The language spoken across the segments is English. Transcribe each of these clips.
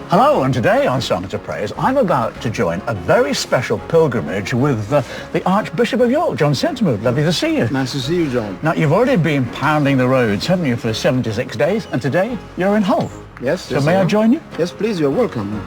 Hello, and today on Songs of Praise, I'm about to join a very special pilgrimage with the Archbishop of York, John Sentamu. Lovely to see you. Nice to see you, John. Now, you've already been pounding the roads, haven't you, for 76 days, and today you're in Hull. Yes. So may I join you? Yes, please, you're welcome.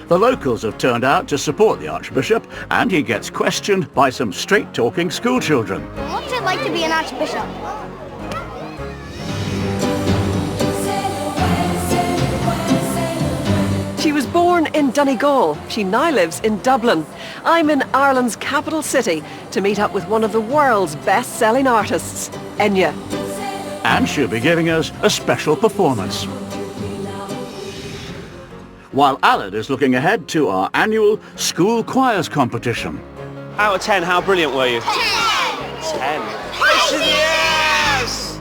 The locals have turned out to support the Archbishop, and he gets questioned by some straight-talking schoolchildren. What's it like to be an Archbishop? She was born in Donegal. She now lives in Dublin. I'm in Ireland's capital city to meet up with one of the world's best-selling artists, Enya. And she'll be giving us a special performance. While Alad is looking ahead to our annual school choirs competition. Out of 10, how brilliant were you? 10! 10! Yes!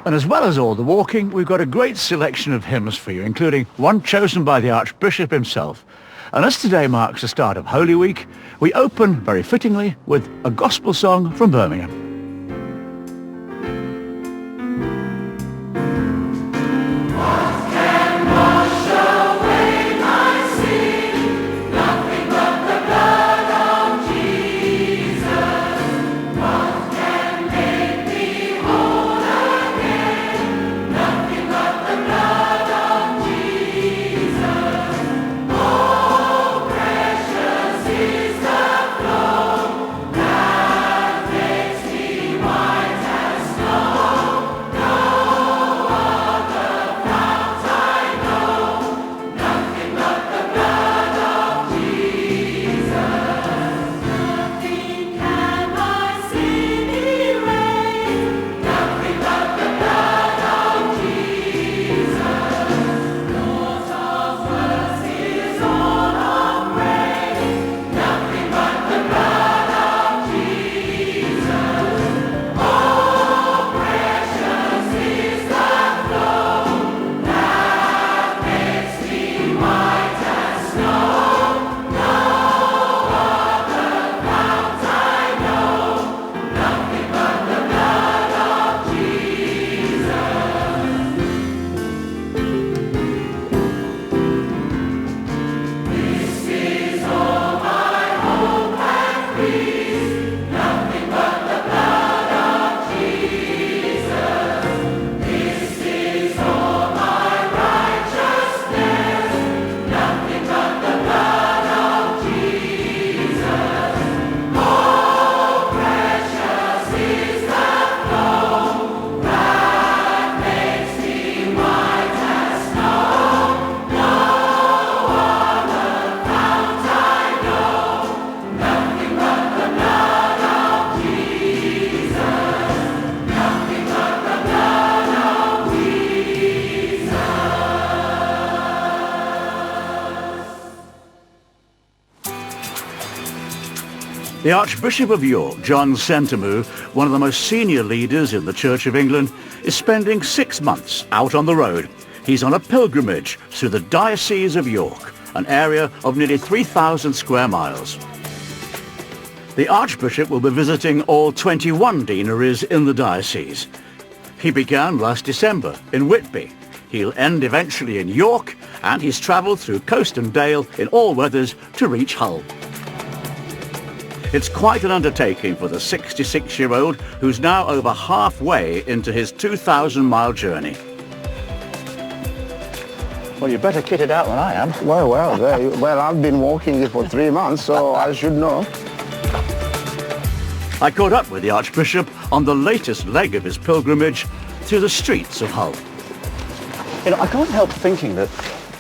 And as well as all the walking, we've got a great selection of hymns for you, including one chosen by the Archbishop himself. And as today marks the start of Holy Week, we open, very fittingly, with a gospel song from Birmingham. The Archbishop of York, John Sentamu, one of the most senior leaders in the Church of England, is spending 6 months out on the road. He's on a pilgrimage through the Diocese of York, an area of nearly 3,000 square miles. The Archbishop will be visiting all 21 deaneries in the diocese. He began last December in Whitby. He'll end eventually in York, and he's travelled through coast and dale in all weathers to reach Hull. It's quite an undertaking for the 66-year-old who's now over halfway into his 2,000-mile journey. Well, you're better kitted out than I am. Well, I've been walking it for 3 months, so I should know. I caught up with the Archbishop on the latest leg of his pilgrimage through the streets of Hull. You know, I can't help thinking that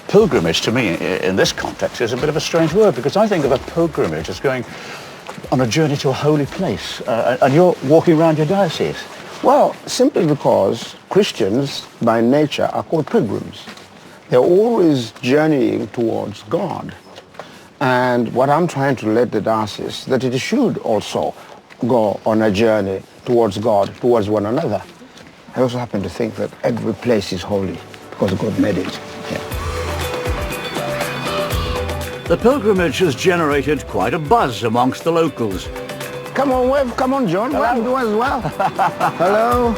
pilgrimage to me in this context is a bit of a strange word, because I think of a pilgrimage as going on a journey to a holy place, and you're walking around your diocese. Well, simply because Christians by nature are called pilgrims. They're always journeying towards God. And what I'm trying to let the diocese, that it should also go on a journey towards God, towards one another. I also happen to think that every place is holy because God made it. Yeah. The pilgrimage has generated quite a buzz amongst the locals. Come on, wave. Come on, John. Wave to us as well. Hello.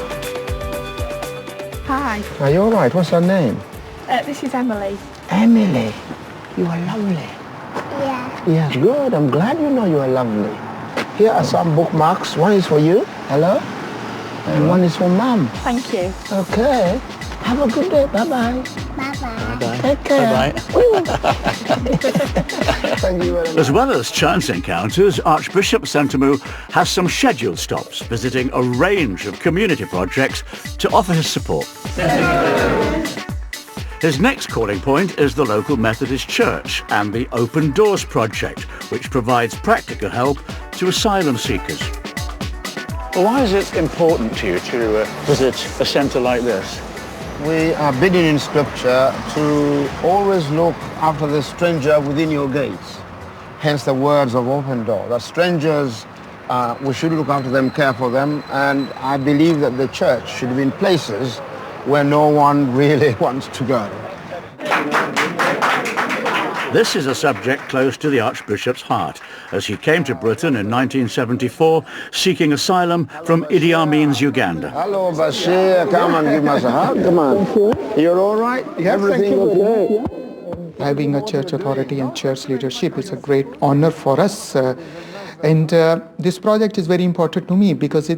Hi, Are you all right? What's your name? this is Emily. Emily. You are lovely. Yeah. Yes, good. I'm glad you know you are lovely. Here are some bookmarks. One is for you. Hello. And one is for Mom. Thank you. Okay. Have a good day. Bye-bye. Bye-bye. Take care. Thank you very much. As well as chance encounters, Archbishop Sentamu has some scheduled stops, visiting a range of community projects to offer his support. His next calling point is the local Methodist Church and the Open Doors Project, which provides practical help to asylum seekers. Why is it important to you to visit a centre like this? We are bidden in Scripture to always look after the stranger within your gates. Hence the words of Open Door. The strangers, we should look after them, care for them, and I believe that the church should be in places where no one really wants to go. This is a subject close to the Archbishop's heart, as he came to Britain in 1974 seeking asylum from Idi Amin's Uganda. Hello, Bashir. Come and give us a hug. Come on. You're all right? Everything okay? Having a church authority and church leadership is a great honor for us. And this project is very important to me because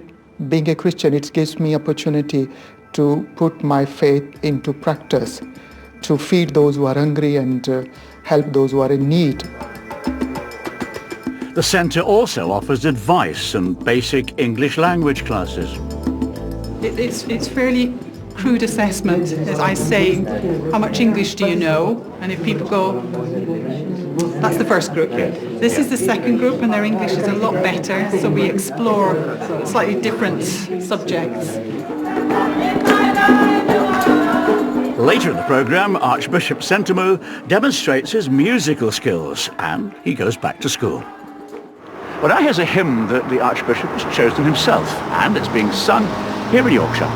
being a Christian, it gives me opportunity to put my faith into practice, to feed those who are hungry and help those who are in need. The centre also offers advice and basic English language classes. It's fairly crude assessment, as I say, how much English do you know? And if people go, that's the first group. This is the second group, and their English is a lot better, so we explore slightly different subjects. Later in the programme, Archbishop Sentamu demonstrates his musical skills and he goes back to school. Well, now here's a hymn that the Archbishop has chosen himself, and it's being sung here in Yorkshire.